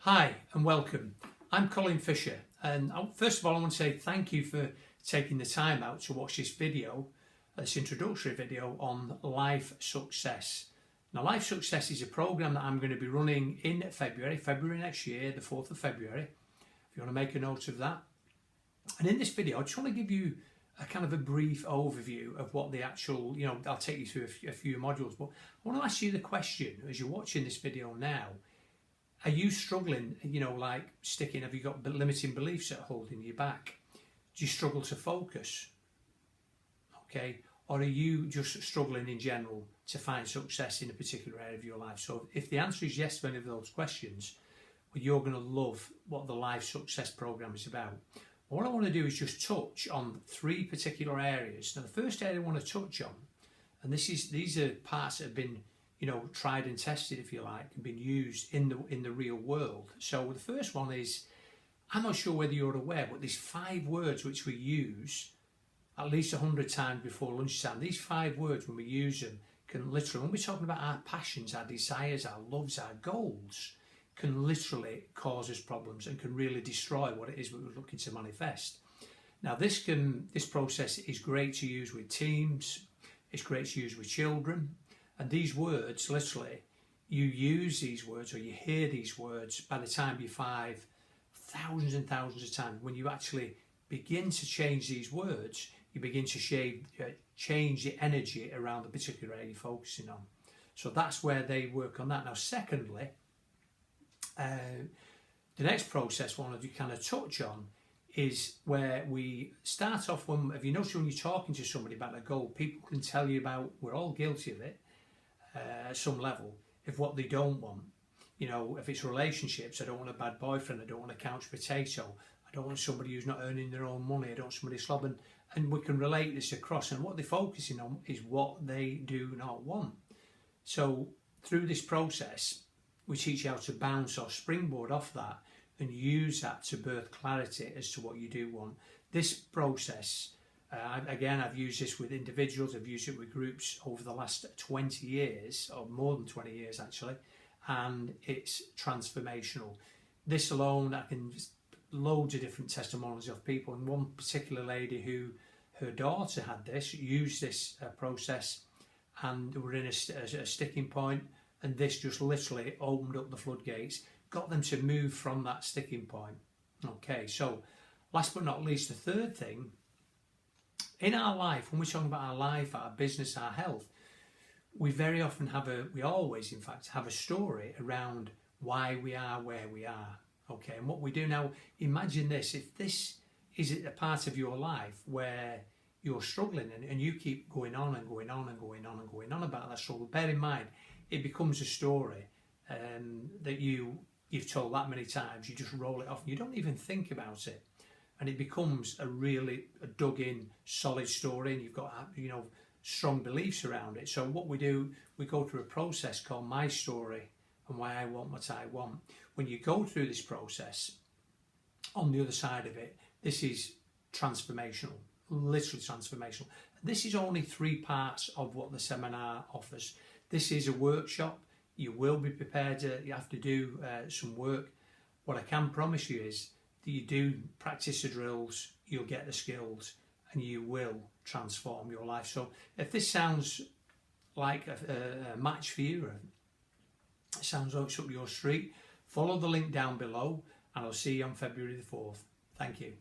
Hi and welcome. I'm Colin Fisher, and first of all I want to say thank you for taking the time out to watch this video, this introductory video on life success. Now, life success is a program that I'm going to be running in February next year, the 4th of February, if you want to make a note of that. And in this video I just want to give you a kind of a brief overview of what the actual, I'll take you through a few modules, but I want to ask you the question as you're watching this video now. Are you struggling, like sticking, have you got limiting beliefs that are holding you back? Do you struggle to focus? Okay, or are you just struggling in general to find success in a particular area of your life? So if the answer is yes to any of those questions, well, you're going to love what the Life Success Program is about. What I want to do is just touch on 3 particular areas. Now, the first area I want to touch on, and these are parts that have been tried and tested, if you like, and been used in the real world. So the first one is, I'm not sure whether you're aware, but these 5 words which we use at least 100 times before lunchtime. These 5 words, when we use them, can literally, when we're talking about our passions, our desires, our loves, our goals, can literally cause us problems and can really destroy what it is we're looking to manifest. Now, this process is great to use with teams. It's great to use with children. And these words, literally, you use these words or you hear these words by the time you're 5, thousands and thousands of times. When you actually begin to change these words, you begin to change the energy around the particular area you're focusing on. So that's where they work on that. Now, secondly, the next process I want to kind of touch on is where we start off have you noticed when you're talking to somebody about a goal, people can tell you about, we're all guilty of it, at some level, if what they don't want. If it's relationships, I don't want a bad boyfriend, I don't want a couch potato, I don't want somebody who's not earning their own money, I don't want somebody slobbing, and we can relate this across, and what they're focusing on is what they do not want. So through this process, we teach you how to bounce or springboard off that and use that to birth clarity as to what you do want. This process, again, I've used this with individuals, I've used it with groups over the last 20 years, or more than 20 years actually, and it's transformational. This alone, I can loads of different testimonials of people, and one particular lady who, her daughter had this, used this process, and were in a sticking point, and this just literally opened up the floodgates, got them to move from that sticking point. Okay, so last but not least, the third thing, in our life, when we're talking about our life, our business, our health, we very often we always in fact have a story around why we are where we are. Okay, and what we do now, imagine this, if this is a part of your life where you're struggling and you keep going on and going on and going on and going on about that struggle, bear in mind, it becomes a story that you've told that many times, you just roll it off and you don't even think about it. And it becomes a really dug in, solid story, and you've got, strong beliefs around it. So what we do, we go through a process called My Story and Why I Want What I Want. When you go through this process, on the other side of it, this is transformational, literally transformational. This is only 3 parts of what the seminar offers. This is a workshop. You will be prepared you have to do some work. What I can promise you is that you do practice the drills, you'll get the skills, and you will transform your life. So if this sounds like a match for you, it sounds like it's up your street, follow the link down below, and I'll see you on February the 4th. Thank you.